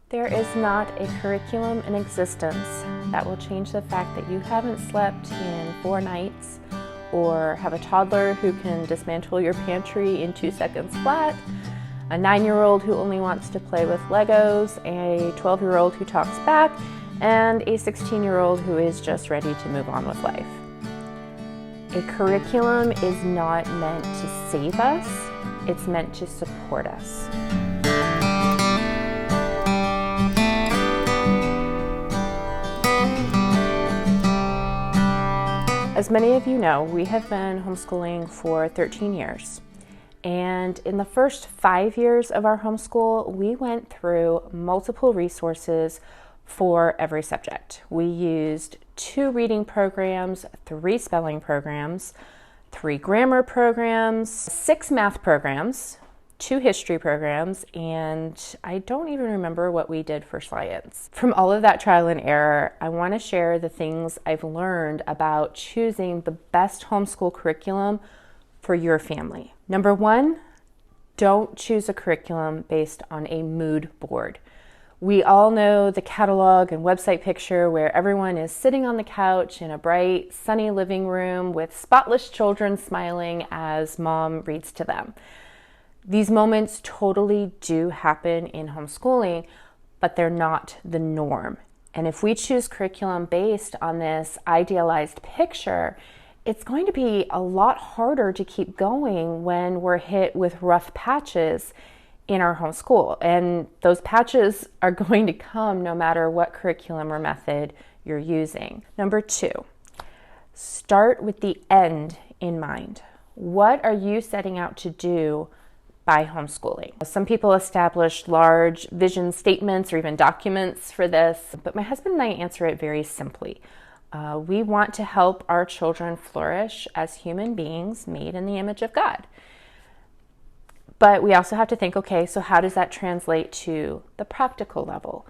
There is not a curriculum in existence that will change the fact that you haven't slept in 4 nights, or have a toddler who can dismantle your pantry in 2 seconds flat, a 9-year-old who only wants to play with Legos, a 12-year-old who talks back, and a 16-year-old who is just ready to move on with life. A curriculum is not meant to save us, it's meant to support us. As many of you know, we have been homeschooling for 13 years. And in the first 5 years of our homeschool, we went through multiple resources for every subject. We used 2 reading programs, 3 spelling programs, 3 grammar programs, 6 math programs, 2 history programs, and I don't even remember what we did for science. From all of that trial and error, I want to share the things I've learned about choosing the best homeschool curriculum for your family. Number 1, don't choose a curriculum based on a mood board. We all know the catalog and website picture where everyone is sitting on the couch in a bright, sunny living room with spotless children smiling as mom reads to them. These moments totally do happen in homeschooling, but they're not the norm. And if we choose curriculum based on this idealized picture, it's going to be a lot harder to keep going when we're hit with rough patches in our homeschool. And those patches are going to come no matter what curriculum or method you're using. Number 2, start with the end in mind. What are you setting out to do by homeschooling? Some people establish large vision statements or even documents for this, but my husband and I answer it very simply. We want to help our children flourish as human beings made in the image of God. But we also have to think, okay, so how does that translate to the practical level?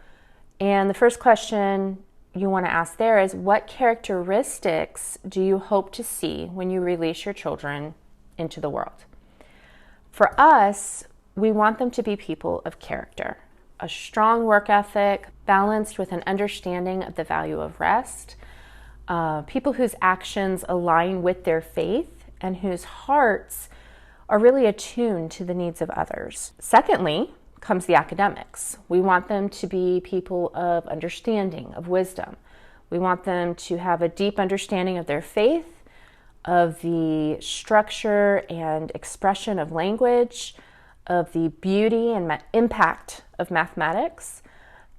And the first question you want to ask there is, what characteristics do you hope to see when you release your children into the world? For us, we want them to be people of character, a strong work ethic balanced with an understanding of the value of rest, people whose actions align with their faith and whose hearts are really attuned to the needs of others. Secondly, comes the academics. We want them to be people of understanding, of wisdom. We want them to have a deep understanding of their faith, of the structure and expression of language, of the beauty and impact of mathematics.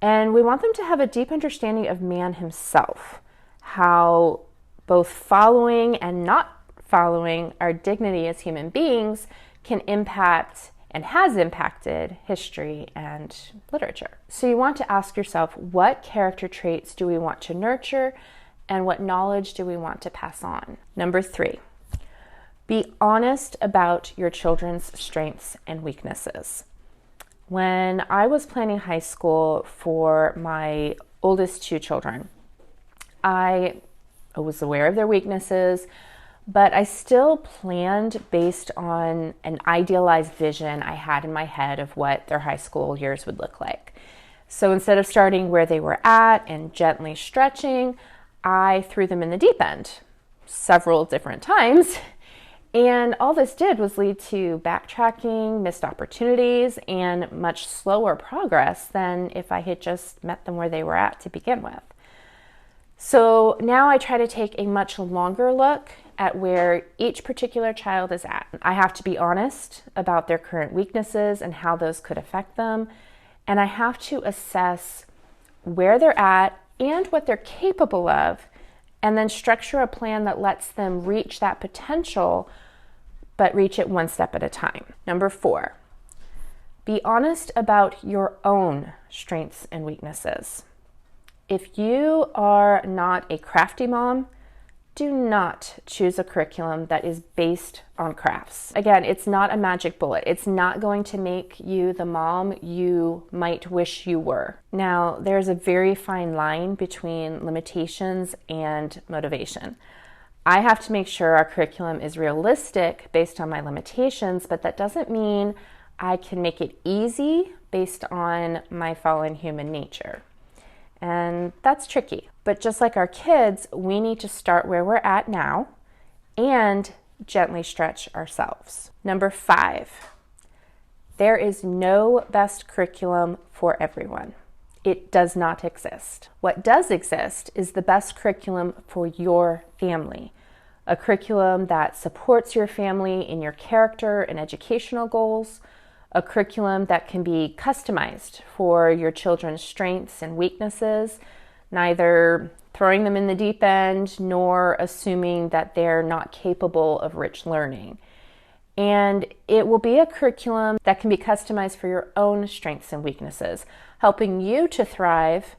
And we want them to have a deep understanding of man himself, how both following and not following our dignity as human beings can impact and has impacted history and literature. So you want to ask yourself, what character traits do we want to nurture and what knowledge do we want to pass on? Number 3, be honest about your children's strengths and weaknesses. When I was planning high school for my oldest 2 children, I was aware of their weaknesses, but I still planned based on an idealized vision I had in my head of what their high school years would look like. So instead of starting where they were at and gently stretching, I threw them in the deep end several different times. And all this did was lead to backtracking, missed opportunities, and much slower progress than if I had just met them where they were at to begin with. So now I try to take a much longer look at where each particular child is at. I have to be honest about their current weaknesses and how those could affect them. And I have to assess where they're at and what they're capable of, and then structure a plan that lets them reach that potential, but reach it one step at a time. Number 4, be honest about your own strengths and weaknesses. If you are not a crafty mom, do not choose a curriculum that is based on crafts. Again, it's not a magic bullet. It's not going to make you the mom you might wish you were. Now, there's a very fine line between limitations and motivation. I have to make sure our curriculum is realistic based on my limitations, but that doesn't mean I can make it easy based on my fallen human nature. And that's tricky. But just like our kids, we need to start where we're at now and gently stretch ourselves. Number 5, there is no best curriculum for everyone. It does not exist. What does exist is the best curriculum for your family. A curriculum that supports your family in your character and educational goals, a curriculum that can be customized for your children's strengths and weaknesses, neither throwing them in the deep end nor assuming that they're not capable of rich learning. And it will be a curriculum that can be customized for your own strengths and weaknesses, helping you to thrive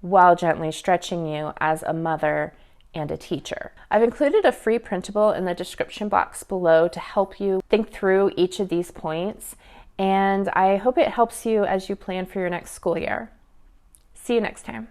while gently stretching you as a mother and a teacher. I've included a free printable in the description box below to help you think through each of these points, and I hope it helps you as you plan for your next school year. See you next time.